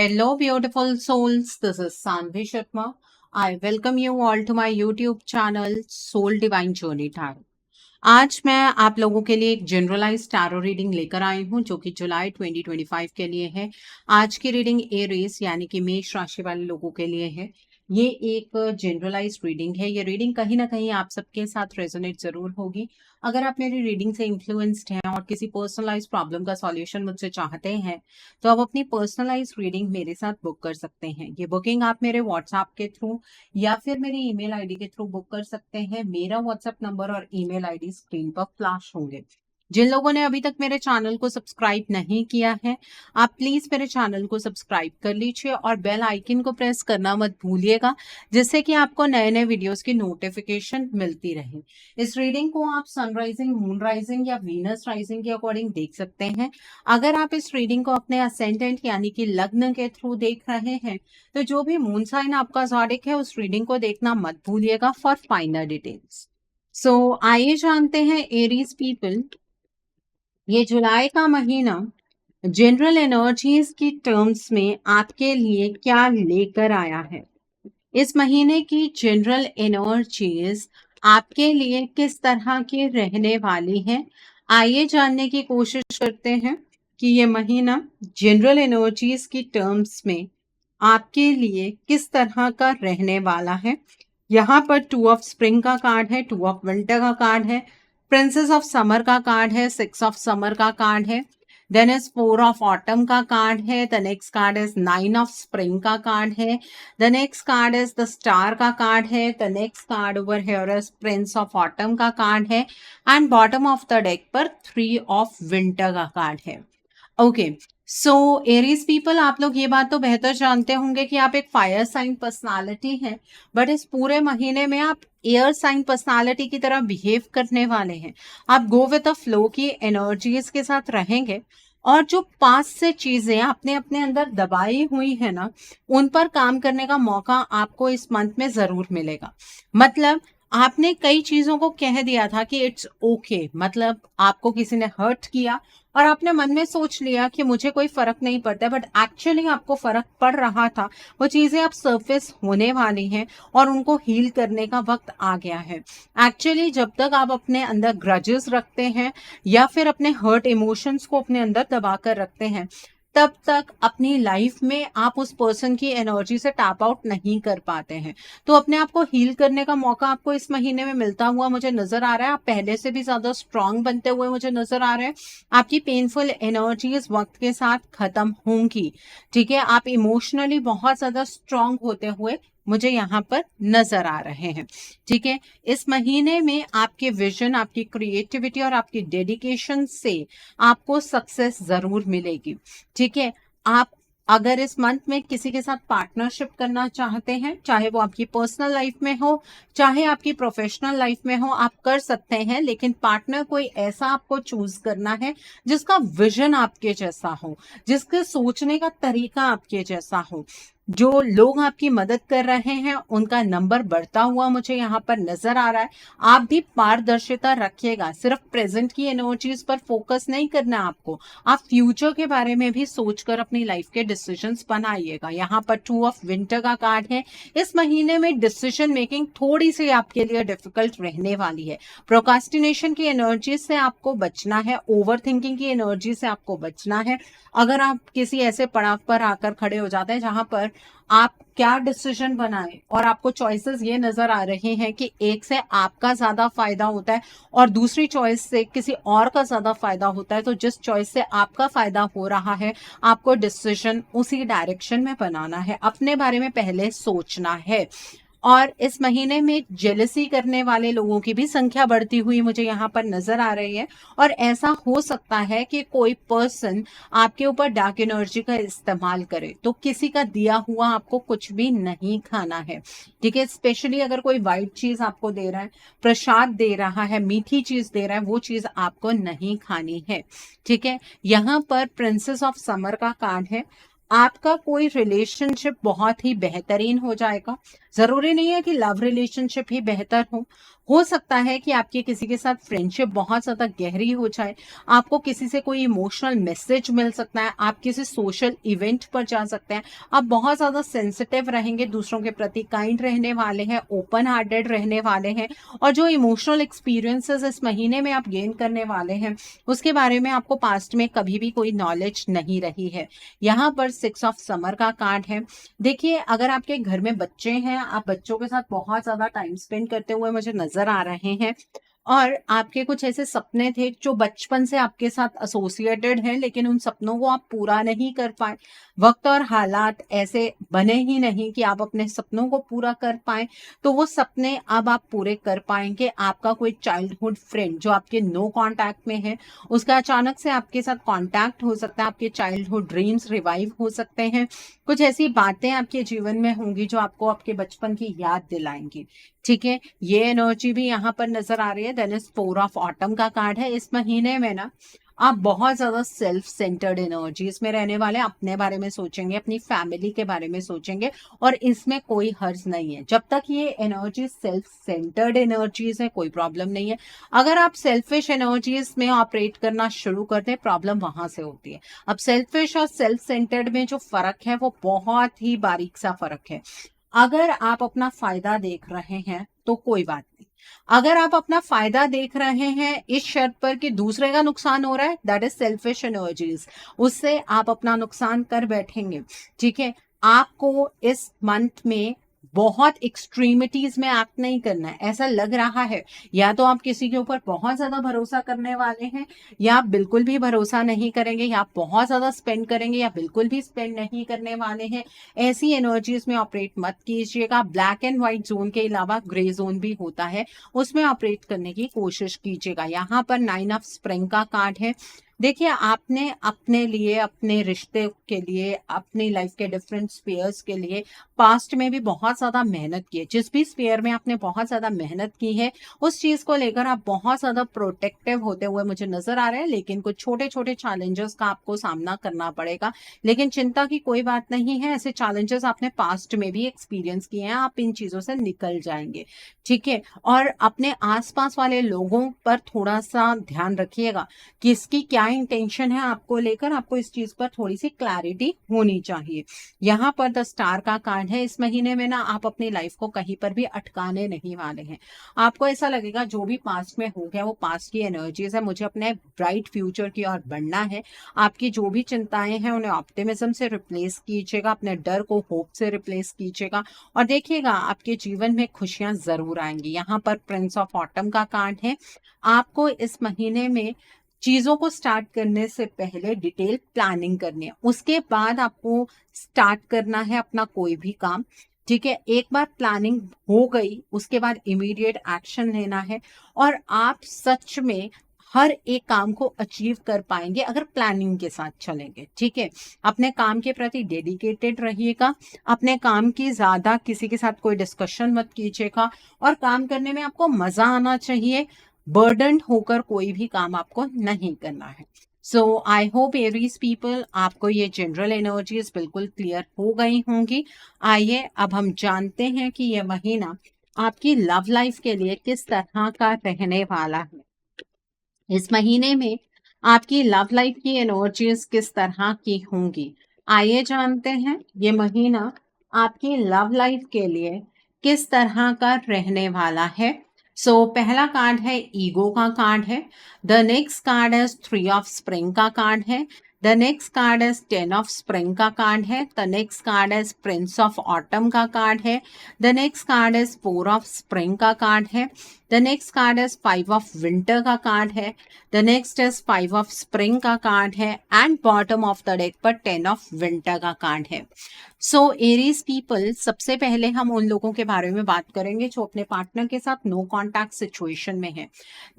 Hello, beautiful souls. This is Sanvi Sharma. I welcome you all to my YouTube channel Soul Divine Journey Tarot. आज मैं आप लोगों के लिए एक जनरलाइज टैरो रीडिंग लेकर आई हूं जो कि जुलाई 2025 के लिए है। आज की रीडिंग एरीज यानी कि मेष राशि वाले लोगों के लिए है। ये एक जनरलाइज रीडिंग है। ये रीडिंग कहीं ना कहीं आप सबके साथ रेजोनेट जरूर होगी। अगर आप मेरी रीडिंग से इन्फ्लुएंस्ड हैं और किसी पर्सनलाइज प्रॉब्लम का सॉल्यूशन मुझसे चाहते हैं तो आप अपनी पर्सनलाइज रीडिंग मेरे साथ बुक कर सकते हैं। ये बुकिंग आप मेरे व्हाट्सएप के थ्रू या फिर मेरी ईमेल आईडी के थ्रू बुक कर सकते हैं। मेरा व्हाट्सएप नंबर और ईमेल आईडी स्क्रीन पर फ्लैश होंगे। जिन लोगों ने अभी तक मेरे चैनल को सब्सक्राइब नहीं किया है, आप प्लीज मेरे चैनल को सब्सक्राइब कर लीजिए और बेल आइकन को प्रेस करना मत भूलिएगा, जिससे कि आपको नए नए वीडियोस की नोटिफिकेशन मिलती रहे। इस रीडिंग को आप सनराइजिंग, मून राइजिंग या वीनस राइजिंग के अकॉर्डिंग देख सकते हैं। अगर आप इस रीडिंग को अपने असेंडेंट यानी कि लग्न के थ्रू देख रहे हैं तो जो भी मून साइन आपका ज़ोडिक है उस रीडिंग को देखना मत भूलिएगा फॉर फाइनल डिटेल्स। सो आइए जानते हैं एरीज पीपल, ये जुलाई का महीना जनरल एनर्जीज की टर्म्स में आपके लिए क्या लेकर आया है। इस महीने की जनरल एनर्जीज आपके लिए किस तरह की रहने वाली है, आइए जानने की कोशिश करते हैं कि ये महीना जनरल एनर्जीज की टर्म्स में आपके लिए किस तरह का रहने वाला है। यहाँ पर 2 ऑफ स्प्रिंग का कार्ड है, 2 ऑफ विंटर का कार्ड है, प्रिंसेस ऑफ समर का कार्ड है, 6 ऑफ समर का कार्ड है, देन इज 4 ऑफ ऑटम का कार्ड है, the next card is 9 of spring का कार्ड है, the next card is the star का कार्ड है, the next card over here is Prince of autumn का card है and bottom of the deck पर 3 of winter का card है। Okay, सो Aries people, आप लोग ये बात तो बेहतर जानते होंगे कि आप एक फायर साइन पर्सनालिटी हैं, बट इस पूरे महीने में आप एयर साइन पर्सनालिटी की तरह बिहेव करने वाले हैं। आप गो विद द फ्लो की एनर्जीज के साथ रहेंगे और जो पास से चीजें आपने अपने अंदर दबाई हुई है ना, उन पर काम करने का मौका आपको इस मंथ में जरूर मिलेगा। मतलब आपने कई चीजों को कह दिया था कि इट्स ओके, मतलब आपको किसी ने हर्ट किया और आपने मन में सोच लिया कि मुझे कोई फर्क नहीं पड़ता, बट एक्चुअली आपको फर्क पड़ रहा था। वो चीजें अब सरफेस होने वाली हैं और उनको हील करने का वक्त आ गया है। एक्चुअली जब तक आप अपने अंदर ग्रजेस रखते हैं या फिर अपने हर्ट इमोशंस को अपने अंदर दबा कर रखते हैं, तब तक अपनी लाइफ में आप उस पर्सन की एनर्जी से टैप आउट नहीं कर पाते हैं। तो अपने आप को हील करने का मौका आपको इस महीने में मिलता हुआ मुझे नजर आ रहा है। आप पहले से भी ज्यादा स्ट्रांग बनते हुए मुझे नजर आ रहे हैं। आपकी पेनफुल एनर्जी इस वक्त के साथ खत्म होंगी। ठीक है, आप इमोशनली बहुत ज्यादा स्ट्रांग होते हुए मुझे यहाँ पर नजर आ रहे हैं। ठीक है, इस महीने में आपके विजन, आपकी क्रिएटिविटी और आपकी डेडिकेशन से आपको सक्सेस जरूर मिलेगी। ठीक है, आप अगर इस मंथ में किसी के साथ पार्टनरशिप करना चाहते हैं, चाहे वो आपकी पर्सनल लाइफ में हो चाहे आपकी प्रोफेशनल लाइफ में हो, आप कर सकते हैं, लेकिन पार्टनर कोई ऐसा आपको चूज करना है जिसका विजन आपके जैसा हो, जिसके सोचने का तरीका आपके जैसा हो। जो लोग आपकी मदद कर रहे हैं उनका नंबर बढ़ता हुआ मुझे यहाँ पर नजर आ रहा है। आप भी पारदर्शिता रखिएगा, सिर्फ प्रेजेंट की एनर्जीज पर फोकस नहीं करना आपको, आप फ्यूचर के बारे में भी सोचकर अपनी लाइफ के डिसीजंस बनाइएगा। यहाँ पर 2 ऑफ विंटर का कार्ड है। इस महीने में डिसीजन मेकिंग थोड़ी सी आपके लिए डिफिकल्ट रहने वाली है। प्रोकास्टिनेशन की एनर्जी से आपको बचना है, ओवर थिंकिंग की एनर्जी से आपको बचना है। अगर आप किसी ऐसे पड़ाव पर आकर खड़े हो जाते हैं जहां पर आप क्या डिसीजन बनाएं और आपको चॉइसेस ये नजर आ रहे हैं कि एक से आपका ज्यादा फायदा होता है और दूसरी चॉइस से किसी और का ज्यादा फायदा होता है, तो जिस चॉइस से आपका फायदा हो रहा है आपको डिसीजन उसी डायरेक्शन में बनाना है, अपने बारे में पहले सोचना है। और इस महीने में जेलसी करने वाले लोगों की भी संख्या बढ़ती हुई मुझे यहाँ पर नजर आ रही है। और ऐसा हो सकता है कि कोई पर्सन आपके ऊपर डार्क एनर्जी का इस्तेमाल करे, तो किसी का दिया हुआ आपको कुछ भी नहीं खाना है। ठीक है, स्पेशली अगर कोई वाइट चीज आपको दे रहा है, प्रसाद दे रहा है, मीठी चीज दे रहा है, वो चीज आपको नहीं खानी है। ठीक है, यहाँ पर प्रिंसेस ऑफ समर का कार्ड है। आपका कोई रिलेशनशिप बहुत ही बेहतरीन हो जाएगा। जरूरी नहीं है कि लव रिलेशनशिप ही बेहतर हो सकता है कि आपके किसी के साथ फ्रेंडशिप बहुत ज्यादा गहरी हो जाए, आपको किसी से कोई इमोशनल मैसेज मिल सकता है, आप किसी सोशल इवेंट पर जा सकते हैं, आप बहुत ज्यादा सेंसिटिव रहेंगे, दूसरों के प्रति काइंड रहने वाले हैं, ओपन हार्टेड रहने वाले हैं, और जो इमोशनल एक्सपीरियंसेस इस महीने में आप गेन करने वाले हैं उसके बारे में आपको पास्ट में कभी भी कोई नॉलेज नहीं रही है। यहाँ पर 6 ऑफ समर का कार्ड है। देखिए, अगर आपके घर में बच्चे हैं, आप बच्चों के साथ बहुत ज्यादा टाइम स्पेंड करते हुए मुझे नजर आ रहे हैं, और आपके कुछ ऐसे सपने थे जो बचपन से आपके साथ एसोसिएटेड हैं, लेकिन उन सपनों को आप पूरा नहीं कर पाए। वक्त और हालात ऐसे बने ही नहीं कि आप अपने सपनों को पूरा कर पाए, तो वो सपने अब आप पूरे कर पाएंगे। आपका कोई चाइल्डहुड फ्रेंड जो आपके नो कांटेक्ट में है, उसका अचानक से आपके साथ कांटेक्ट हो सकता है, आपके चाइल्डहुड ड्रीम्स रिवाइव हो सकते हैं। कुछ ऐसी बातें आपके जीवन में होंगी जो आपको आपके बचपन की याद दिलाएंगी। ठीक है, ये एनर्जी भी यहाँ पर नजर आ रही है। देन इज 4 ऑफ ऑटम का कार्ड है। इस महीने में ना आप बहुत ज्यादा सेल्फ सेंटर्ड एनर्जीज में रहने वाले हैं, अपने बारे में सोचेंगे, अपनी फैमिली के बारे में सोचेंगे, और इसमें कोई हर्ज नहीं है। जब तक ये एनर्जी सेल्फ सेंटर्ड एनर्जीज है कोई प्रॉब्लम नहीं है। अगर आप सेल्फिश एनर्जीज में ऑपरेट करना शुरू करते हैं, प्रॉब्लम वहां से होती है। अब सेल्फिश और सेल्फ सेंटर्ड में जो फर्क है वो बहुत ही बारीक सा फर्क है। अगर आप अपना फायदा देख रहे हैं तो कोई बात नहीं, अगर आप अपना फायदा देख रहे हैं इस शर्त पर कि दूसरे का नुकसान हो रहा है, दैट इज सेल्फिश एनर्जीज, उससे आप अपना नुकसान कर बैठेंगे। ठीक है, आपको इस मंथ में बहुत एक्सट्रीमिटीज में एक्ट नहीं करना है। ऐसा लग रहा है या तो आप किसी के ऊपर बहुत ज्यादा भरोसा करने वाले हैं, या आप बिल्कुल भी भरोसा नहीं करेंगे, या आप बहुत ज्यादा स्पेंड करेंगे, या बिल्कुल भी स्पेंड नहीं करने वाले हैं। ऐसी एनर्जीज में ऑपरेट मत कीजिएगा। ब्लैक एंड व्हाइट जोन के अलावा ग्रे जोन भी होता है, उसमें ऑपरेट करने की कोशिश कीजिएगा। यहाँ पर 9 ऑफ स्प्रिंग का कार्ड है। देखिए, आपने अपने लिए, अपने रिश्ते के लिए, अपनी लाइफ के डिफरेंट स्पेयर्स के लिए पास्ट में भी बहुत ज्यादा मेहनत की है। जिस भी स्पेयर में आपने बहुत ज्यादा मेहनत की है उस चीज को लेकर आप बहुत ज्यादा प्रोटेक्टिव होते हुए मुझे नजर आ रहे हैं, लेकिन कुछ छोटे छोटे चैलेंजेस का आपको सामना करना पड़ेगा। लेकिन चिंता की कोई बात नहीं है, ऐसे चैलेंजेस आपने पास्ट में भी एक्सपीरियंस किए हैं, आप इन चीजों से निकल जाएंगे। ठीक है, और अपने आसपास वाले लोगों पर थोड़ा सा ध्यान रखिएगा, किसकी क्या इंटेंशन है आपको लेकर, आपको इस चीज पर थोड़ी सी क्लैरिटी होनी चाहिए। यहाँ पर द स्टार का कार्ड है। इस महीने में ना आप अपनी लाइफ को कहीं पर भी अटकाने नहीं वाले हैं। आपको ऐसा लगेगा जो भी पास्ट में हो गया वो पास्ट की एनर्जीज है, मुझे अपने ब्राइट फ्यूचर की ओर बढ़ना है। आपकी जो भी चिंताएं हैं उन्हें ऑप्टिमिज्म से रिप्लेस कीजिएगा, अपने डर को होप से रिप्लेस कीजिएगा, और देखिएगा आपके जीवन में खुशियां जरूर आएंगी। यहाँ पर प्रिंस ऑफ ऑटम का कार्ड है। आपको इस महीने में चीजों को स्टार्ट करने से पहले डिटेल प्लानिंग करनी है, उसके बाद आपको स्टार्ट करना है अपना कोई भी काम। ठीक है, एक बार प्लानिंग हो गई उसके बाद इमीडिएट एक्शन लेना है, और आप सच में हर एक काम को अचीव कर पाएंगे अगर प्लानिंग के साथ चलेंगे। ठीक है, अपने काम के प्रति डेडिकेटेड रहिएगा, अपने काम की ज्यादा किसी के साथ कोई डिस्कशन मत कीजिएगा, और काम करने में आपको मजा आना चाहिए, बर्डन होकर कोई भी काम आपको नहीं करना है। सो आई होप एरीज पीपल, आपको ये जनरल एनर्जीज बिल्कुल क्लियर हो गई होंगी। आइए अब हम जानते हैं कि यह महीना आपकी लव लाइफ के लिए किस तरह का रहने वाला है। इस महीने में आपकी लव लाइफ की एनर्जीज किस तरह की होंगी, आइए जानते हैं ये महीना आपकी लव लाइफ के लिए किस तरह का रहने वाला है। पहला कार्ड है ईगो का कार्ड है। द नेक्स्ट कार्ड है 3 ऑफ स्प्रिंग का कार्ड है। द नेक्स्ट कार्ड है 10 ऑफ स्प्रिंग का कार्ड है। द नेक्स्ट कार्ड है प्रिंस ऑफ ऑटम का कार्ड है। द नेक्स्ट कार्ड है 4 ऑफ स्प्रिंग का कार्ड है। The next card is 5 of winter का कार्ड है। The next is 5 of spring का कार्ड है, and bottom of the deck पर 10 ऑफ विंटर का कार्ड है। एरीज पीपल, सबसे पहले हम उन लोगों के बारे में बात करेंगे जो अपने पार्टनर के साथ नो कॉन्टैक्ट सिचुएशन में है।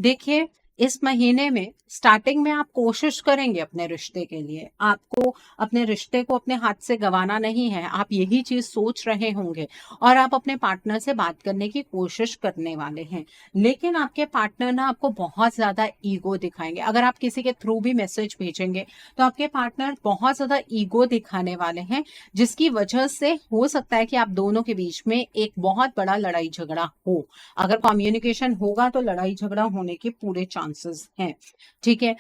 देखिए, इस महीने में स्टार्टिंग में आप कोशिश करेंगे अपने रिश्ते के लिए, आपको अपने रिश्ते को अपने हाथ से गंवाना नहीं है, आप यही चीज सोच रहे होंगे और आप अपने पार्टनर से बात करने की कोशिश करने वाले हैं। लेकिन आपके पार्टनर ना आपको बहुत ज्यादा ईगो दिखाएंगे। अगर आप किसी के थ्रू भी मैसेज भेजेंगे तो आपके पार्टनर बहुत ज्यादा ईगो दिखाने वाले हैं, जिसकी वजह से हो सकता है कि आप दोनों के बीच में एक बहुत बड़ा लड़ाई झगड़ा हो। अगर कम्युनिकेशन होगा तो लड़ाई झगड़ा होने के पूरे चांसेस हैं। ठीक है,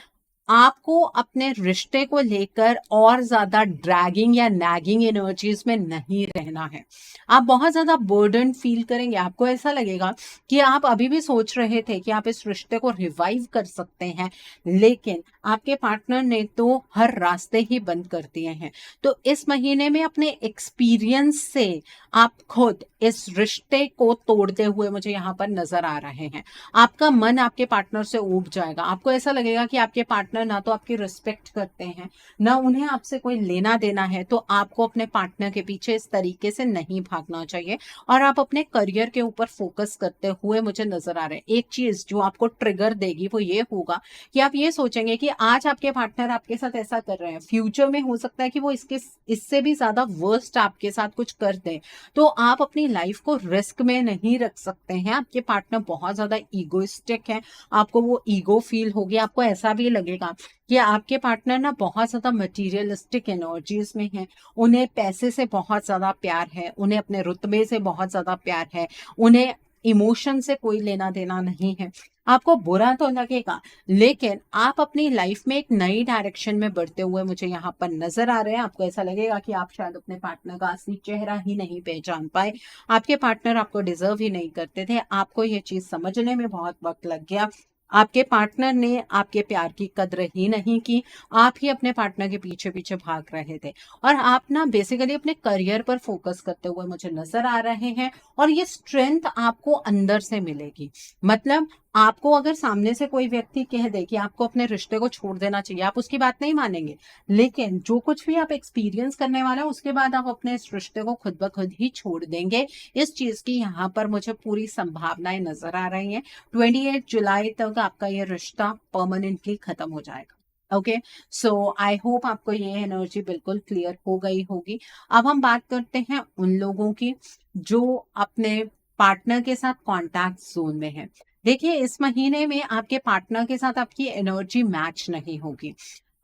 आपको अपने रिश्ते को लेकर और ज्यादा ड्रैगिंग या नैगिंग एनर्जीज में नहीं रहना है। आप बहुत ज्यादा बर्डन फील करेंगे, आपको ऐसा लगेगा कि आप अभी भी सोच रहे थे कि आप इस रिश्ते को रिवाइव कर सकते हैं, लेकिन आपके पार्टनर ने तो हर रास्ते ही बंद कर दिए हैं। तो इस महीने में अपने एक्सपीरियंस से आप खुद इस रिश्ते को तोड़ते हुए मुझे यहाँ पर नजर आ रहे हैं। आपका मन आपके पार्टनर से ऊब जाएगा, आपको ऐसा लगेगा कि आपके पार्टनर ना तो आपकी रिस्पेक्ट करते हैं, ना उन्हें आपसे कोई लेना देना है। तो आपको अपने पार्टनर के पीछे इस तरीके से नहीं भागना चाहिए और आप अपने करियर के ऊपर फोकस करते हुए मुझे नजर आ रहे हैं। एक चीज जो आपको ट्रिगर देगी वो ये होगा कि आप ये सोचेंगे कि आज आपके पार्टनर आपके साथ ऐसा कर रहे हैं, फ्यूचर में हो सकता है कि वो इससे भी ज्यादा वर्स्ट आपके साथ कुछ कर दें। तो आप अपनी लाइफ को रिस्क में नहीं रख सकते हैं। आपके पार्टनर बहुत ज्यादा ईगोइस्टिक है, आपको वो ईगो फील होगी, आपको ऐसा भी लगेगा कि आपके पार्टनर ना बहुत ज्यादा मटीरियलिस्टिक एनर्जीज में है। उन्हें पैसे से बहुत ज्यादा प्यार है, उन्हें अपने रुतबे से बहुत ज्यादा प्यार है, उन्हें इमोशन से कोई लेना देना नहीं है। आपको बुरा तो लगेगा, लेकिन आप अपनी लाइफ में एक नई डायरेक्शन में बढ़ते हुए मुझे यहाँ पर नजर आ रहे हैं। आपको ऐसा लगेगा कि आप शायद अपने पार्टनर का असली चेहरा ही नहीं पहचान पाए, आपके पार्टनर आपको डिजर्व ही नहीं करते थे। आपको ये चीज समझने में बहुत वक्त लग गया, आपके पार्टनर ने आपके प्यार की कद्र ही नहीं की, आप ही अपने पार्टनर के पीछे पीछे भाग रहे थे और आप ना बेसिकली अपने करियर पर फोकस करते हुए मुझे नजर आ रहे हैं। और ये स्ट्रेंथ आपको अंदर से मिलेगी। मतलब आपको अगर सामने से कोई व्यक्ति कह दे कि आपको अपने रिश्ते को छोड़ देना चाहिए, आप उसकी बात नहीं मानेंगे, लेकिन जो कुछ भी आप एक्सपीरियंस करने वाले हैं उसके बाद आप अपने इस रिश्ते को खुद ब खुद ही छोड़ देंगे। इस चीज की यहाँ पर मुझे पूरी संभावनाएं नजर आ रही हैं। 28 जुलाई तक आपका ये रिश्ता परमानेंटली खत्म हो जाएगा। ओके, सो आई होप आपको ये एनर्जी बिल्कुल क्लियर हो गई होगी। अब हम बात करते हैं उन लोगों की जो अपने पार्टनर के साथ कॉन्टैक्ट जोन में है। देखिए, इस महीने में आपके पार्टनर के साथ आपकी एनर्जी मैच नहीं होगी।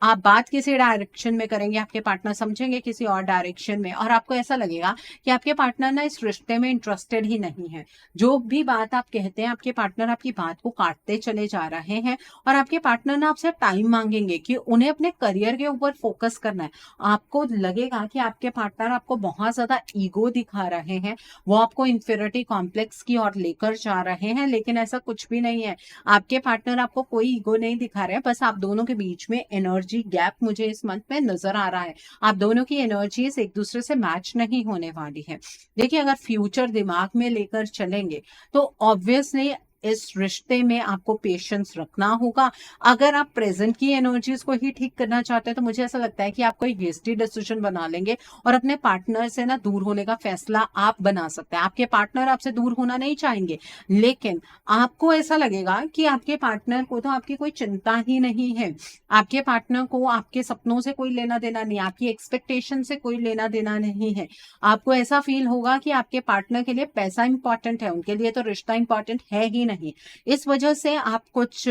आप बात किसी डायरेक्शन में करेंगे, आपके पार्टनर समझेंगे किसी और डायरेक्शन में, और आपको ऐसा लगेगा कि आपके पार्टनर ना इस रिश्ते में इंटरेस्टेड ही नहीं है। जो भी बात आप कहते हैं, आपके पार्टनर आपकी बात को काटते चले जा रहे हैं और आपके पार्टनर ना आपसे टाइम मांगेंगे कि उन्हें अपने करियर के ऊपर फोकस करना है। आपको लगेगा कि आपके पार्टनर आपको बहुत ज्यादा ईगो दिखा रहे हैं, वो आपको इंफीरियरिटी कॉम्प्लेक्स की ओर लेकर जा रहे हैं, लेकिन ऐसा कुछ भी नहीं है। आपके पार्टनर आपको कोई ईगो नहीं दिखा रहे हैं, बस आप दोनों के बीच में एनर्जी गैप मुझे इस मंथ में नजर आ रहा है। आप दोनों की एनर्जीज एक दूसरे से मैच नहीं होने वाली है। देखिए, अगर फ्यूचर दिमाग में लेकर चलेंगे तो ऑब्वियसली इस रिश्ते में आपको पेशेंस रखना होगा। अगर आप प्रेजेंट की एनर्जीज को ही ठीक करना चाहते हैं तो मुझे ऐसा लगता है कि आप कोई हेस्टी डिसीजन बना लेंगे और अपने पार्टनर से ना दूर होने का फैसला आप बना सकते हैं। आपके पार्टनर आपसे दूर होना नहीं चाहेंगे, लेकिन आपको ऐसा लगेगा कि आपके पार्टनर को तो आपकी कोई चिंता ही नहीं है, आपके पार्टनर को आपके सपनों से कोई लेना देना नहीं, आपकी एक्सपेक्टेशन से कोई लेना देना नहीं है। आपको ऐसा फील होगा कि आपके पार्टनर के लिए पैसा इंपॉर्टेंट है, उनके लिए तो रिश्ता इंपॉर्टेंट है ही नहीं। इस वजह से आप कुछ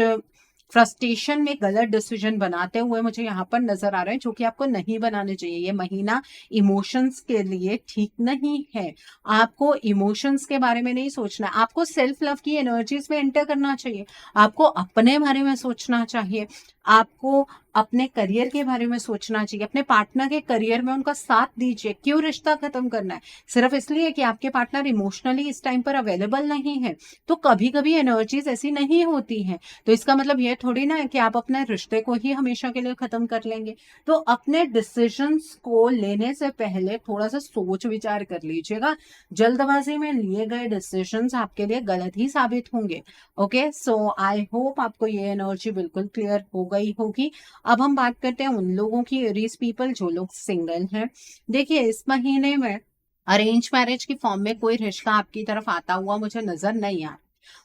फ्रस्ट्रेशन में गलत डिसीजन बनाते हुए मुझे यहाँ पर नजर आ रहे हैं, जो कि आपको नहीं बनाने चाहिए। ये महीना इमोशंस के लिए ठीक नहीं है। आपको इमोशंस के बारे में नहीं सोचना है, आपको सेल्फ लव की एनर्जीज में एंटर करना चाहिए, आपको अपने बारे में सोचना चाहिए, आपको अपने करियर के बारे में सोचना चाहिए, अपने पार्टनर के करियर में उनका साथ दीजिए। क्यों रिश्ता खत्म करना है? सिर्फ इसलिए कि आपके पार्टनर इमोशनली इस टाइम पर अवेलेबल नहीं है। तो कभी कभी एनर्जीज ऐसी नहीं होती हैं, तो इसका मतलब ये थोड़ी ना है कि आप अपने रिश्ते को ही हमेशा के लिए खत्म कर लेंगे। तो अपने डिसीजंस को लेने से पहले थोड़ा सा सोच विचार कर लीजिएगा। जल्दबाजी में लिए गए डिसीजंस आपके लिए गलत ही साबित होंगे। ओके, सो आई होप आपको ये एनर्जी बिल्कुल क्लियर हो गई होगी। अब हम बात करते हैं उन लोगों की, एरीज पीपल जो लोग सिंगल हैं। देखिए, इस महीने में अरेंज मैरिज की फॉर्म में कोई रिश्ता आपकी तरफ आता हुआ मुझे नजर नहीं आ रहा।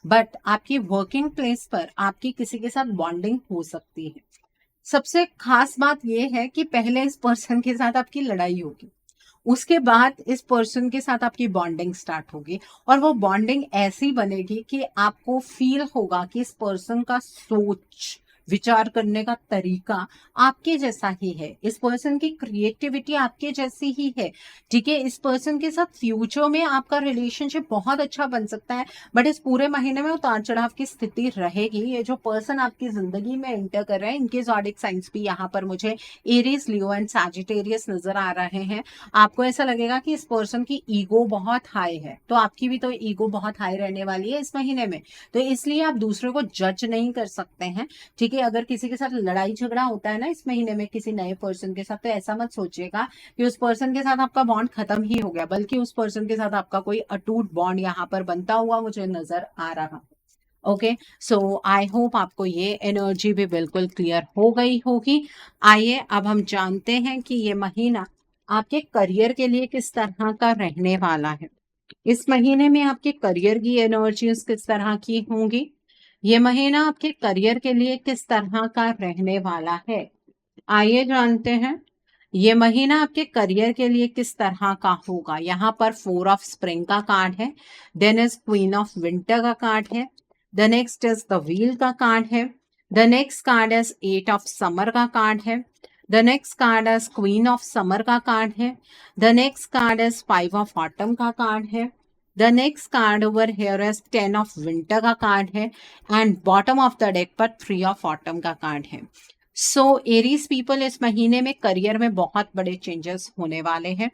बट आपकी वर्किंग प्लेस पर आपकी किसी के साथ बॉन्डिंग हो सकती है। सबसे खास बात यह है कि पहले इस पर्सन के साथ आपकी लड़ाई होगी, उसके बाद इस पर्सन के साथ आपकी बॉन्डिंग स्टार्ट होगी, और वो बॉन्डिंग ऐसी बनेगी कि आपको फील होगा कि इस पर्सन का सोच विचार करने का तरीका आपके जैसा ही है, इस पर्सन की क्रिएटिविटी आपके जैसी ही है। ठीक है, इस पर्सन के साथ फ्यूचर में आपका रिलेशनशिप बहुत अच्छा बन सकता है। बट इस पूरे महीने में उतार चढ़ाव की स्थिति रहेगी। ये जो पर्सन आपकी जिंदगी में एंटर कर रहे हैं, इनके ज़ोडिएक साइंस भी यहाँ पर मुझे एरीज, लियो एंड सैजिटेरियस नजर आ रहे हैं। आपको ऐसा लगेगा कि इस पर्सन की ईगो बहुत हाई है, तो आपकी भी तो ईगो बहुत हाई रहने वाली है इस महीने में। तो इसलिए आप दूसरे को जज नहीं कर सकते हैं। ठीक है, अगर किसी के साथ लड़ाई झगड़ा होता है ना इस महीने में किसी नए पर्सन के साथ, तो ऐसा मत सोचिएगा कि उस पर्सन के साथ आपका बॉन्ड खत्म ही हो गया, बल्कि उस पर्सन के साथ आपका कोई अटूट बॉन्ड यहाँ पर बनता हुआ मुझे नजर आ रहा। ओके, सो आई होप आपको ये एनर्जी भी बिल्कुल क्लियर हो गई होगी। आइए अब हम जानते हैं कि ये महीना आपके करियर के लिए किस तरह का रहने वाला है। इस महीने में आपके करियर की एनर्जीज किस तरह की होंगी, ये महीना आपके करियर के लिए किस तरह का रहने वाला है, आइए जानते हैं। ये महीना आपके करियर के लिए किस तरह का होगा। यहाँ पर 4 ऑफ स्प्रिंग का कार्ड है, then is queen of winter का कार्ड है, the next is the wheel का कार्ड है, the next card is 8 of summer का कार्ड है, the next card is queen of summer का कार्ड है, the next card is 5 of autumn का card है, the next card over here is 10 of winter का card है, and bottom of the deck पर 3 of autumn का card है। सो Aries people, इस महीने में करियर में बहुत बड़े चेंजेस होने वाले हैं।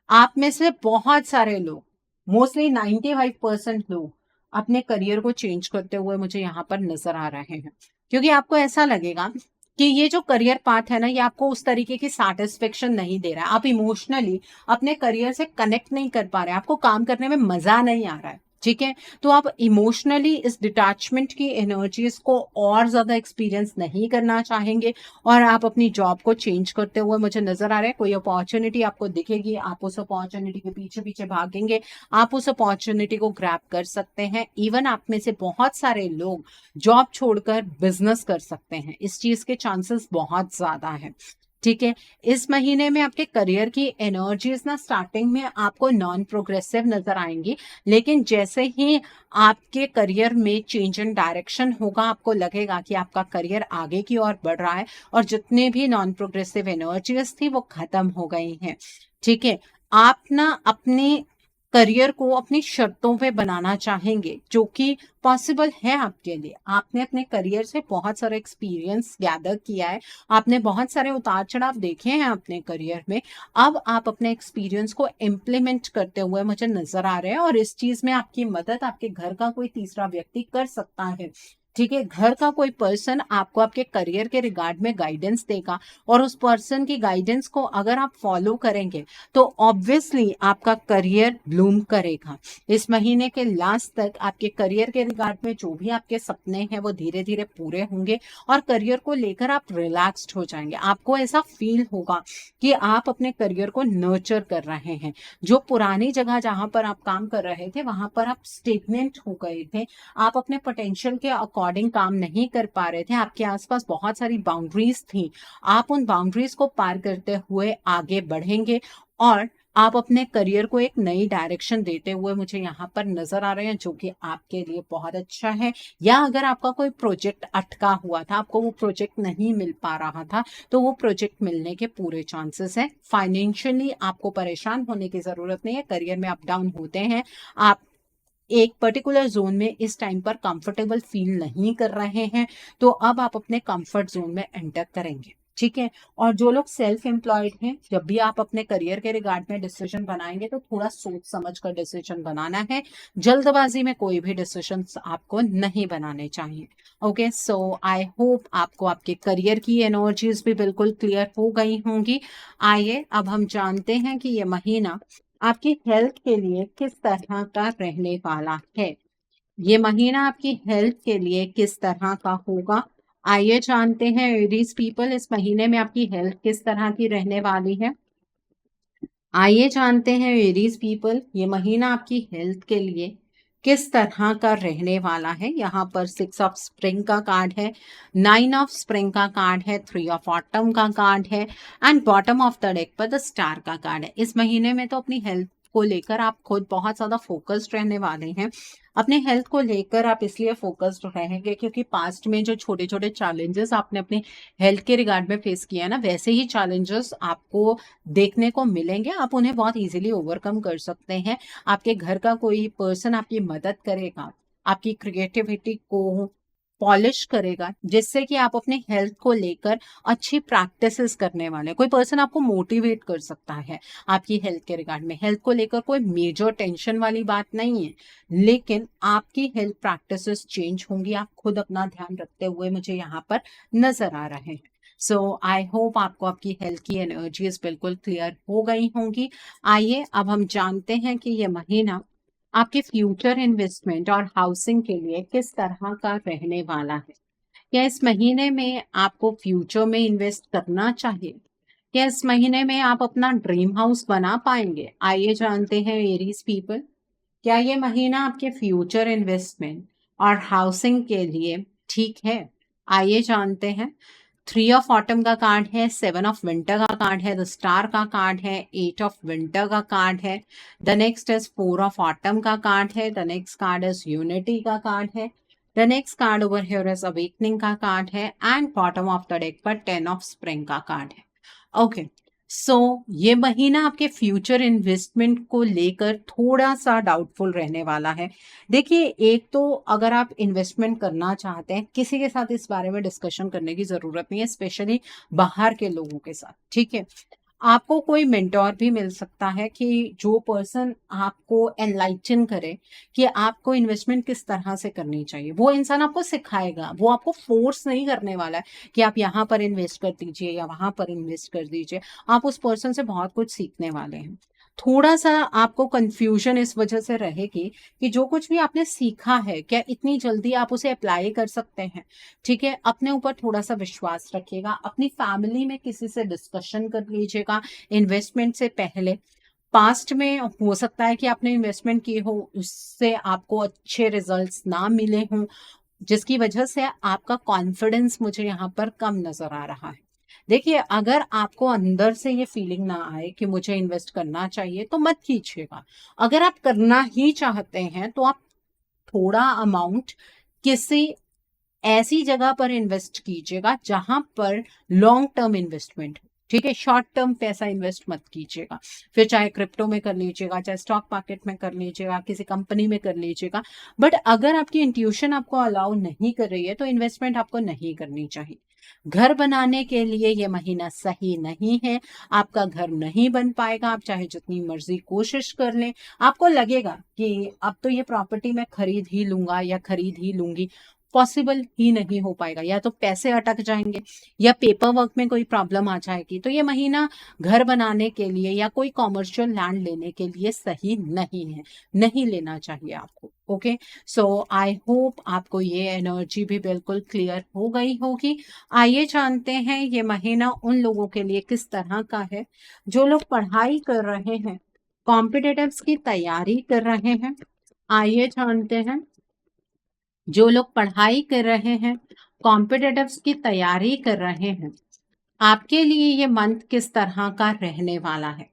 आप में से बहुत सारे लोग, मोस्टली 95% लोग अपने करियर को चेंज करते हुए मुझे यहाँ पर नजर आ रहे हैं, क्योंकि आपको ऐसा लगेगा कि ये जो करियर पाथ है ना, ये आपको उस तरीके की सैटिस्फेक्शन नहीं दे रहा है। आप इमोशनली अपने करियर से कनेक्ट नहीं कर पा रहे हैं, आपको काम करने में मजा नहीं आ रहा है। ठीक है, तो आप इमोशनली इस डिटैचमेंट की एनर्जीज को और ज्यादा एक्सपीरियंस नहीं करना चाहेंगे, और आप अपनी जॉब को चेंज करते हुए मुझे नजर आ रहा है। कोई अपॉर्चुनिटी आपको दिखेगी, आप उस अपॉर्चुनिटी के पीछे पीछे भागेंगे, आप उस अपॉर्चुनिटी को ग्रैब कर सकते हैं। इवन आप में से बहुत सारे लोग जॉब छोड़कर बिजनेस कर सकते हैं, इस चीज के चांसेस बहुत ज्यादा है। ठीक है, इस महीने में आपके करियर की एनर्जीज ना स्टार्टिंग में आपको नॉन प्रोग्रेसिव नजर आएंगी, लेकिन जैसे ही आपके करियर में चेंज इन डायरेक्शन होगा, आपको लगेगा कि आपका करियर आगे की ओर बढ़ रहा है, और जितने भी नॉन प्रोग्रेसिव एनर्जीज थी वो खत्म हो गई हैं। ठीक है, आप ना अपने करियर को अपनी शर्तों पे बनाना चाहेंगे, जो कि पॉसिबल है आपके लिए। आपने अपने करियर से बहुत सारा एक्सपीरियंस गैदर किया है, आपने बहुत सारे उतार चढ़ाव देखे हैं अपने करियर में। अब आप अपने एक्सपीरियंस को इम्प्लीमेंट करते हुए मुझे नजर आ रहे हैं, और इस चीज में आपकी मदद आपके घर का कोई तीसरा व्यक्ति कर सकता है। ठीक है, घर का कोई पर्सन आपको आपके करियर के रिगार्ड में गाइडेंस देगा, और उस पर्सन की गाइडेंस को अगर आप फॉलो करेंगे तो ऑब्वियसली आपका करियर ब्लूम करेगा। इस महीने के लास्ट तक आपके करियर के रिगार्ड में जो भी आपके सपने हैं वो धीरे धीरे पूरे होंगे, और करियर को लेकर आप रिलैक्स्ड हो जाएंगे। आपको ऐसा फील होगा कि आप अपने करियर को नर्चर कर रहे हैं। जो पुरानी जगह जहां पर आप काम कर रहे थे वहां पर आप स्टेगनेंट हो गए थे, आप अपने पोटेंशियल के अकॉर्डिंग काम नहीं कर पा रहे थे, आपके आसपास बहुत सारी बाउंड्रीज थी, आप उन बाउंड्रीज को पार करते हुए आगे बढ़ेंगे, और आप अपने करियर को एक नई डायरेक्शन देते हुए मुझे यहाँ पर नजर आ रहे हैं, जो कि आपके लिए बहुत अच्छा है। या अगर आपका कोई प्रोजेक्ट अटका हुआ था, आपको वो प्रोजेक्ट नहीं मिल पा रहा था, तो वो प्रोजेक्ट मिलने के पूरे चांसेस है। फाइनेंशियली आपको परेशान होने की जरूरत नहीं है, करियर में अप डाउन होते हैं, आप एक पर्टिकुलर जोन में इस टाइम पर कंफर्टेबल फील नहीं कर रहे हैं, तो अब आप अपने कंफर्ट जोन में एंटर करेंगे। ठीक है, और जो लोग सेल्फ एम्प्लॉयड हैं, जब भी आप अपने करियर के रिगार्ड में डिसीजन बनाएंगे तो थोड़ा सोच समझ कर डिसीजन बनाना है, जल्दबाजी में कोई भी डिसीजन आपको नहीं बनाने चाहिए। ओके, सो आई होप आपको आपके करियर की एनर्जीज भी बिल्कुल क्लियर हो गई होंगी। आइए अब हम जानते हैं कि ये महीना आपकी हेल्थ के लिए किस तरह का रहने वाला है। ये महीना आपकी हेल्थ के लिए किस तरह का होगा, आइए जानते हैं। एरीज पीपल, इस महीने में आपकी हेल्थ किस तरह की रहने वाली है। आइए जानते हैं एरीज पीपल, ये महीना आपकी हेल्थ के लिए किस तरह का रहने वाला है। यहाँ पर 6 ऑफ स्प्रिंग का कार्ड है, 9 ऑफ स्प्रिंग का कार्ड है, 3 ऑफ ऑटम का कार्ड है and bottom of the deck पर द स्टार का कार्ड है। इस महीने में तो अपनी हेल्थ को लेकर आप खुद बहुत ज़्यादा फोकस्ड रहने वाले हैं। अपने हेल्थ को लेकर आप इसलिए फोकस्ड रहेंगे क्योंकि पास्ट में जो छोटे छोटे चैलेंजेस आपने अपने हेल्थ के रिगार्ड में फेस किया है ना, वैसे ही चैलेंजेस आपको देखने को मिलेंगे। आप उन्हें बहुत इजीली ओवरकम कर सकते हैं। आपके घर का कोई पर्सन आपकी मदद करेगा, आपकी क्रिएटिविटी को पॉलिश करेगा, जिससे कि आप अपने हेल्थ को लेकर अच्छी प्रैक्टिसेस करने वाले हैं। कोई पर्सन आपको मोटिवेट कर सकता है आपकी हेल्थ के रिगार्ड में। हेल्थ को लेकर कोई मेजर टेंशन वाली बात नहीं है, लेकिन आपकी हेल्थ प्रैक्टिसेस चेंज होंगी। आप खुद अपना ध्यान रखते हुए मुझे यहाँ पर नजर आ रहे हैं। सो आई होप आपको आपकी हेल्थ की एनर्जीज बिल्कुल क्लियर हो गई होंगी। आइए अब हम जानते हैं कि ये महीना आपके फ्यूचर इन्वेस्टमेंट और हाउसिंग के लिए किस तरह का रहने वाला है। क्या इस महीने में आपको फ्यूचर में इन्वेस्ट करना चाहिए? क्या इस महीने में आप अपना ड्रीम हाउस बना पाएंगे? आइए जानते हैं एरीज पीपल, क्या ये महीना आपके फ्यूचर इन्वेस्टमेंट और हाउसिंग के लिए ठीक है? आइए जानते हैं। 3 ऑफ ऑटम का कार्ड है, 7 ऑफ विंटर का कार्ड है, द स्टार का कार्ड है, 8 ऑफ विंटर का कार्ड है, the next is 4 of autumn का कार्ड है, the next card is unity का कार्ड है, the next card over here is awakening का कार्ड है and bottom of the deck पर 10 ऑफ स्प्रिंग का कार्ड है। ओके, सो ये महीना आपके फ्यूचर इन्वेस्टमेंट को लेकर थोड़ा सा डाउटफुल रहने वाला है। देखिए, एक तो अगर आप इन्वेस्टमेंट करना चाहते हैं, किसी के साथ इस बारे में डिस्कशन करने की जरूरत नहीं है, स्पेशली बाहर के लोगों के साथ, ठीक है। आपको कोई मेंटोर भी मिल सकता है कि जो पर्सन आपको एनलाइटन करे कि आपको इन्वेस्टमेंट किस तरह से करनी चाहिए। वो इंसान आपको सिखाएगा, वो आपको फोर्स नहीं करने वाला है कि आप यहाँ पर इन्वेस्ट कर दीजिए या वहां पर इन्वेस्ट कर दीजिए। आप उस पर्सन से बहुत कुछ सीखने वाले हैं। थोड़ा सा आपको कंफ्यूजन इस वजह से रहेगी कि जो कुछ भी आपने सीखा है, क्या इतनी जल्दी आप उसे अप्लाई कर सकते हैं? ठीक है, अपने ऊपर थोड़ा सा विश्वास रखिएगा। अपनी फैमिली में किसी से डिस्कशन कर लीजिएगा इन्वेस्टमेंट से पहले। पास्ट में हो सकता है कि आपने इन्वेस्टमेंट की हो, उससे आपको अच्छे रिजल्ट्स ना मिले हों, जिसकी वजह से आपका कॉन्फिडेंस मुझे यहाँ पर कम नजर आ रहा है। देखिए, अगर आपको अंदर से ये फीलिंग ना आए कि मुझे इन्वेस्ट करना चाहिए तो मत कीजिएगा। अगर आप करना ही चाहते हैं तो आप थोड़ा अमाउंट किसी ऐसी जगह पर इन्वेस्ट कीजिएगा जहां पर लॉन्ग टर्म इन्वेस्टमेंट हो, ठीक है। शॉर्ट टर्म पैसा इन्वेस्ट मत कीजिएगा। फिर चाहे क्रिप्टो में कर लीजिएगा, चाहे स्टॉक मार्केट में कर लीजिएगा, किसी कंपनी में कर लीजिएगा। बट अगर आपकी इंट्यूशन आपको अलाउ नहीं कर रही है तो इन्वेस्टमेंट आपको नहीं करनी चाहिए। घर बनाने के लिए ये महीना सही नहीं है। आपका घर नहीं बन पाएगा, आप चाहे जितनी मर्जी कोशिश कर लें। आपको लगेगा कि अब तो ये प्रॉपर्टी मैं खरीद ही लूंगा या खरीद ही लूंगी, पॉसिबल ही नहीं हो पाएगा। या तो पैसे अटक जाएंगे या पेपर वर्क में कोई प्रॉब्लम आ जाएगी। तो ये महीना घर बनाने के लिए या कोई कॉमर्शियल लैंड लेने के लिए सही नहीं है, नहीं लेना चाहिए आपको। ओके, सो आई होप आपको ये एनर्जी भी बिल्कुल क्लियर हो गई होगी। आइए जानते हैं ये महीना उन लोगों के लिए किस तरह का है जो लोग पढ़ाई कर रहे हैं, कॉम्पिटिटिव्स की तैयारी कर रहे हैं। आइए जानते हैं, जो लोग पढ़ाई कर रहे हैं, कॉम्पिटिटिव्स की तैयारी कर रहे हैं, आपके लिए ये मंथ किस तरह का रहने वाला है।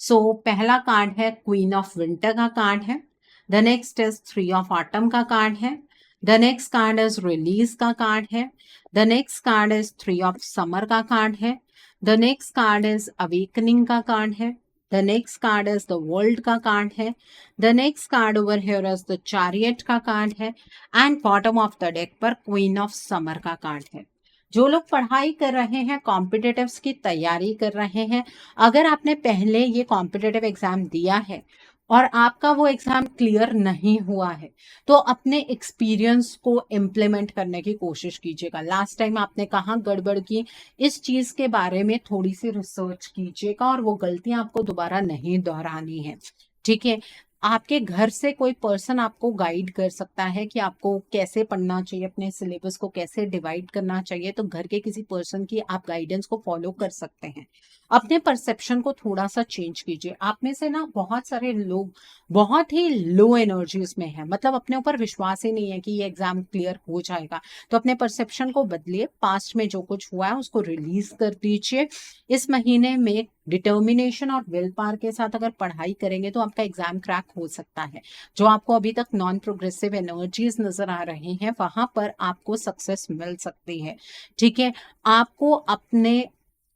सो पहला कार्ड है क्वीन ऑफ विंटर का कार्ड है, the next is 3 of autumn का कार्ड है, the next card is release का कार्ड है, the next card is 3 of summer का कार्ड है, the next card is awakening का कार्ड है, the next card is the world का card है, the next card over here is the chariot का card है and bottom of the deck पर queen of summer का card है। जो लोग पढ़ाई कर रहे हैं, कॉम्पिटिटिव्स की तैयारी कर रहे हैं, अगर आपने पहले ये कॉम्पिटिटिव एग्जाम दिया है और आपका वो एग्जाम क्लियर नहीं हुआ है, तो अपने एक्सपीरियंस को इम्प्लीमेंट करने की कोशिश कीजिएगा। लास्ट टाइम आपने कहाँ गड़बड़ की, इस चीज के बारे में थोड़ी सी रिसर्च कीजिएगा और वो गलतियां आपको दोबारा नहीं दोहरानी है, ठीक है। आपके घर से कोई पर्सन आपको गाइड कर सकता है कि आपको कैसे पढ़ना चाहिए, अपने सिलेबस को कैसे डिवाइड करना चाहिए। तो घर के किसी पर्सन की आप गाइडेंस को फॉलो कर सकते हैं। अपने परसेप्शन को थोड़ा सा चेंज कीजिए। आप में से ना बहुत सारे लोग बहुत ही लो एनर्जीज में है, मतलब अपने ऊपर विश्वास ही नहीं है कि ये एग्जाम क्लियर हो जाएगा। तो अपने परसेप्शन को बदलिए, पास्ट में जो कुछ हुआ है उसको रिलीज कर दीजिए। इस महीने में डिटर्मिनेशन और विल पावर के साथ अगर पढ़ाई करेंगे तो आपका एग्जाम क्रैक हो सकता है। जो आपको अभी तक नॉन प्रोग्रेसिव एनर्जीज नजर आ रही हैं वहां पर आपको सक्सेस मिल सकती है। ठीक है, आपको अपने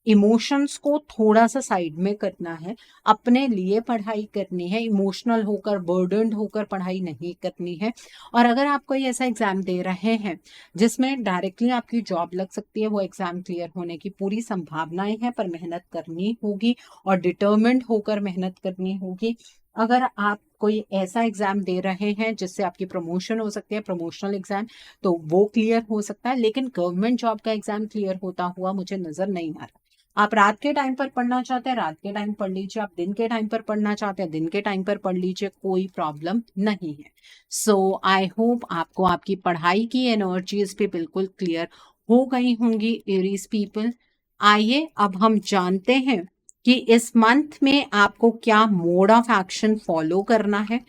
इमोशंस को थोड़ा सा साइड में करना है, अपने लिए पढ़ाई करनी है, इमोशनल होकर बर्डन्ड होकर पढ़ाई नहीं करनी है। और अगर आप कोई ऐसा एग्जाम दे रहे हैं जिसमें डायरेक्टली आपकी जॉब लग सकती है, वो एग्जाम क्लियर होने की पूरी संभावनाएं हैं, पर मेहनत करनी होगी और डिटर्मिन्ड होकर मेहनत करनी होगी। अगर आप कोई ऐसा एग्जाम दे रहे हैं जिससे आपकी प्रमोशन हो सकती है, प्रमोशनल एग्जाम, तो वो क्लियर हो सकता है। लेकिन गवर्नमेंट जॉब का एग्जाम क्लियर होता हुआ मुझे नजर नहीं आ रहा। आप रात के टाइम पर पढ़ना चाहते हैं रात के टाइम पढ़ लीजिए, आप दिन के टाइम पर पढ़ना चाहते हैं दिन के टाइम पर पढ़ लीजिए, कोई प्रॉब्लम नहीं है। सो आई होप आपको आपकी पढ़ाई की एनर्जीज भी बिल्कुल क्लियर हो गई होंगी एरीज पीपल। आइए अब हम जानते हैं कि इस मंथ में आपको क्या मोड ऑफ एक्शन फॉलो करना है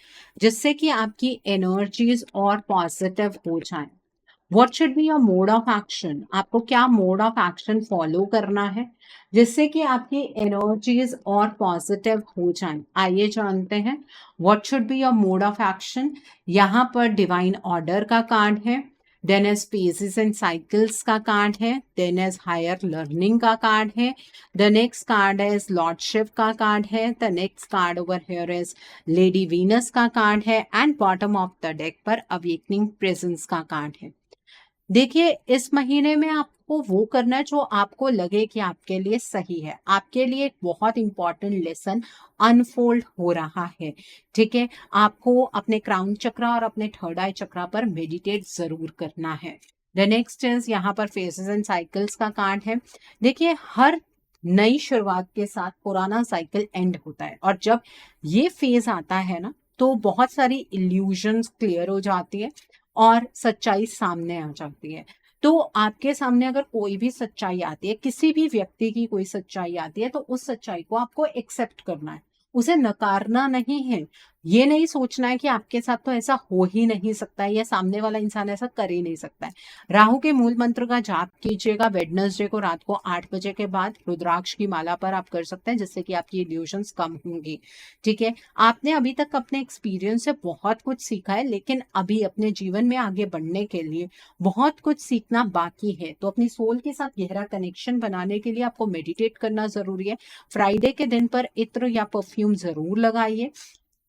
जिससे कि आपकी एनर्जीज और पॉजिटिव हो जाएं। What should be your mode of action, आपको क्या मोड ऑफ एक्शन फॉलो करना है जिससे कि आपकी एनर्जीज और पॉजिटिव हो जाएं। आइए जानते हैं what should be your mode of action. यहाँ पर डिवाइन ऑर्डर का कार्ड है, then is phases and cycles का कार्ड है, देन एज हायर लर्निंग का कार्ड है, the next card is lordship का कार्ड है, the next card over here is lady Venus का कार्ड है, and bottom of the deck पर awakening presence का कार्ड है। देखिए, इस महीने में आपको वो करना है जो आपको लगे कि आपके लिए सही है। आपके लिए एक बहुत इंपॉर्टेंट लेसन अनफोल्ड हो रहा है। ठीक है, आपको अपने क्राउन चक्रा और अपने थर्ड आई चक्रा पर मेडिटेट जरूर करना है। द नेक्स्ट इज यहाँ पर फेजेस एंड साइकिल्स का कार्ड है। देखिए, हर नई शुरुआत के साथ पुराना साइकिल एंड होता है, और जब ये फेज आता है ना तो बहुत सारी इल्यूजन्स क्लियर हो जाती है और सच्चाई सामने आ जाती है। तो आपके सामने अगर कोई भी सच्चाई आती है, किसी भी व्यक्ति की कोई सच्चाई आती है, तो उस सच्चाई को आपको एक्सेप्ट करना है, उसे नकारना नहीं है। ये नहीं सोचना है कि आपके साथ तो ऐसा हो ही नहीं सकता है या सामने वाला इंसान ऐसा कर ही नहीं सकता है। राहु के मूल मंत्र का जाप कीजिएगा वेडनेसडे को रात को 8 बजे के बाद, रुद्राक्ष की माला पर आप कर सकते हैं जिससे कि आपकी इल्यूजन्स कम होंगी। ठीक है, आपने अभी तक अपने एक्सपीरियंस से बहुत कुछ सीखा है, लेकिन अभी अपने जीवन में आगे बढ़ने के लिए बहुत कुछ सीखना बाकी है। तो अपनी सोल के साथ गहरा कनेक्शन बनाने के लिए आपको मेडिटेट करना जरूरी है। फ्राइडे के दिन पर इत्र या परफ्यूम जरूर लगाइए।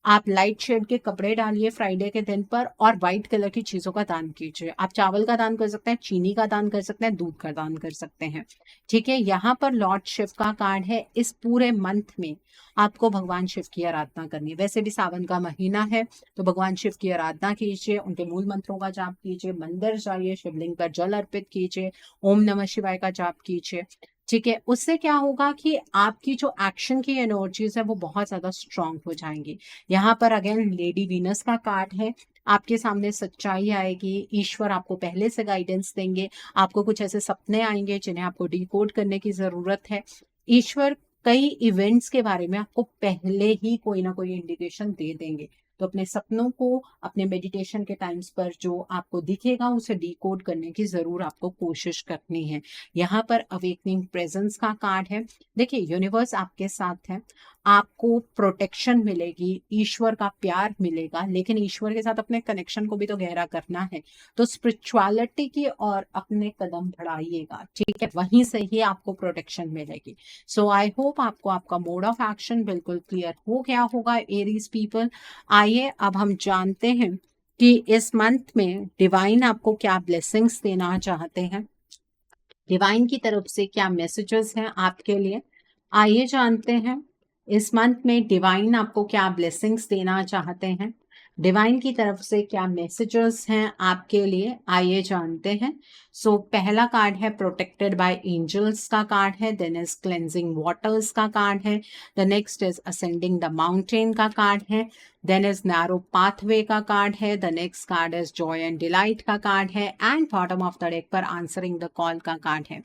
आप लाइट शेड के कपड़े डालिए फ्राइडे के दिन पर, और व्हाइट कलर की चीजों का दान कीजिए। आप चावल का दान कर सकते हैं, चीनी का दान कर सकते हैं, दूध का दान कर सकते हैं। ठीक है, यहाँ पर लॉर्ड शिव का कार्ड है। इस पूरे मंथ में आपको भगवान शिव की आराधना करनी है। वैसे भी सावन का महीना है तो भगवान शिव की आराधना कीजिए, उनके मूल मंत्रों का जाप कीजिए, मंदिर जाइए, शिवलिंग पर जल अर्पित कीजिए, ओम नमः शिवाय का जाप कीजिए। ठीक है, उससे क्या होगा कि आपकी जो एक्शन की एनर्जीज है वो बहुत ज्यादा स्ट्रांग हो जाएंगी। यहाँ पर अगेन लेडी वीनस का कार्ड है। आपके सामने सच्चाई आएगी, ईश्वर आपको पहले से गाइडेंस देंगे, आपको कुछ ऐसे सपने आएंगे जिन्हें आपको डिकोड करने की जरूरत है। ईश्वर कई इवेंट्स के बारे में आपको पहले ही कोई ना कोई इंडिकेशन दे देंगे। तो अपने सपनों को अपने मेडिटेशन के टाइम्स पर जो आपको दिखेगा उसे डिकोड करने की जरूर आपको कोशिश करनी है। यहाँ पर अवेकनिंग प्रेजेंस का कार्ड है। देखिए, यूनिवर्स आपके साथ है, आपको प्रोटेक्शन मिलेगी, ईश्वर का प्यार मिलेगा, लेकिन ईश्वर के साथ अपने कनेक्शन को भी तो गहरा करना है। तो स्पिरिचुअलिटी की और अपने कदम बढ़ाइएगा। ठीक है, वहीं से ही आपको प्रोटेक्शन मिलेगी। सो आई होप आपको आपका मोड ऑफ एक्शन बिल्कुल क्लियर हो गया होगा एरीज पीपल। आइए अब हम जानते हैं कि इस मंथ में डिवाइन आपको क्या ब्लेसिंग्स देना चाहते हैं, डिवाइन की तरफ से क्या मैसेजेस हैं आपके लिए। आइए जानते हैं इस मंथ में डिवाइन आपको क्या ब्लेसिंग्स देना चाहते हैं। डिवाइन की तरफ से क्या मैसेजेस हैं आपके लिए, आइए जानते हैं। सो पहला कार्ड है प्रोटेक्टेड बाय एंजल्स का कार्ड है, देन इज क्लेंजिंग वाटर्स का कार्ड है, the next is ascending the mountain का कार्ड है, देन इज नैरो पाथवे का कार्ड है, the next card is Joy and delight का कार्ड है, and bottom of the deck पर आंसरिंग द कॉल का कार्ड है।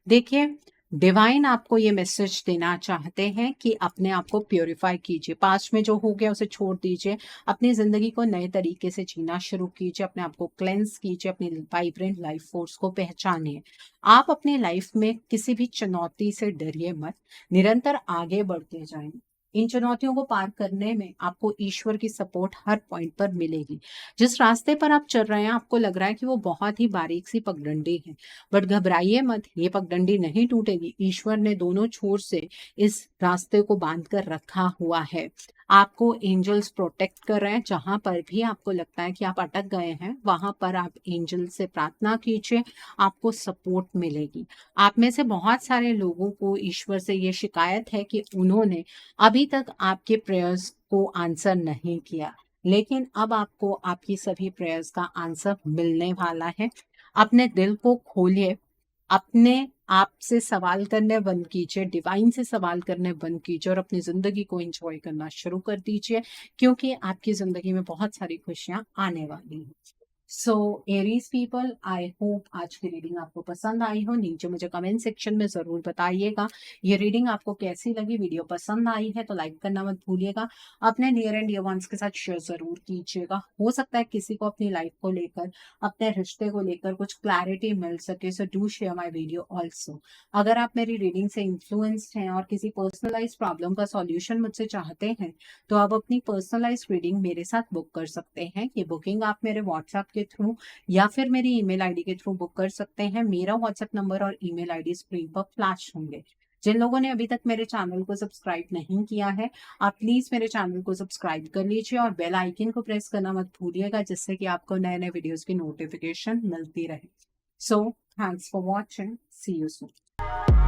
देखिए, डिवाइन आपको ये मैसेज देना चाहते हैं कि अपने आप को प्योरीफाई कीजिए, पास्ट में जो हो गया उसे छोड़ दीजिए, अपनी जिंदगी को नए तरीके से जीना शुरू कीजिए, अपने आप को क्लेंस कीजिए, अपनी वाइब्रेंट लाइफ फोर्स को पहचानिए। आप अपनी लाइफ में किसी भी चुनौती से डरिए मत, निरंतर आगे बढ़ते जाएं। इन चुनौतियों को पार करने में आपको ईश्वर की सपोर्ट हर पॉइंट पर मिलेगी। जिस रास्ते पर आप चल रहे हैं आपको लग रहा है कि वो बहुत ही बारीक सी पगडंडी है, बट घबराइए मत, ये पगडंडी नहीं टूटेगी। ईश्वर ने दोनों छोर से इस रास्ते को बांध कर रखा हुआ है। आपको एंजल्स प्रोटेक्ट कर रहे हैं। जहां पर भी आपको लगता है कि आप अटक गए हैं, वहां पर आप एंजल से प्रार्थना कीजिए, आपको सपोर्ट मिलेगी। आप में से बहुत सारे लोगों को ईश्वर से ये शिकायत है कि उन्होंने अभी तक आपके प्रेयर्स को आंसर नहीं किया, लेकिन अब आपको आपकी सभी प्रेयर्स का आंसर मिलने वाला है। अपने दिल को खोलिए, अपने आप से सवाल करने बंद कीजिए, डिवाइन से सवाल करने बंद कीजिए और अपनी जिंदगी को एंजॉय करना शुरू कर दीजिए, क्योंकि आपकी जिंदगी में बहुत सारी खुशियां आने वाली हैं। सो एरीज पीपल, आई होप आज की रीडिंग आपको पसंद आई हो। नीचे मुझे कमेंट सेक्शन में जरूर बताइएगा ये रीडिंग आपको कैसी लगी। वीडियो पसंद आई है तो लाइक करना मत भूलिएगा, अपने नियर एंड डियर वंस के साथ शेयर जरूर कीजिएगा। हो सकता है किसी को अपनी लाइफ को लेकर, अपने रिश्ते को लेकर कुछ क्लैरिटी मिल सके, so do share my video also. अगर आप मेरी रीडिंग से इन्फ्लुएंस्ड हैं और किसी पर्सनलाइज प्रॉब्लम का सॉल्यूशन मुझसे चाहते हैं तो आप अपनी पर्सनलाइज रीडिंग मेरे साथ बुक कर सकते हैं। ये बुकिंग आप मेरे व्हाट्सएप के थ्रू या फिर मेरी ईमेल आईडी के थ्रू बुक कर सकते हैं। मेरा व्हाट्सएप नंबर और ईमेल आईडी स्क्रीन पर फ्लैश होंगे। जिन लोगों ने अभी तक मेरे चैनल को सब्सक्राइब नहीं किया है, आप प्लीज मेरे चैनल को सब्सक्राइब कर लीजिए और बेल आइकन को प्रेस करना मत भूलिएगा, जिससे कि आपको नए नए वीडियोस की नोटिफिकेशन मिलती रहे। So thanks for watching, see you soon.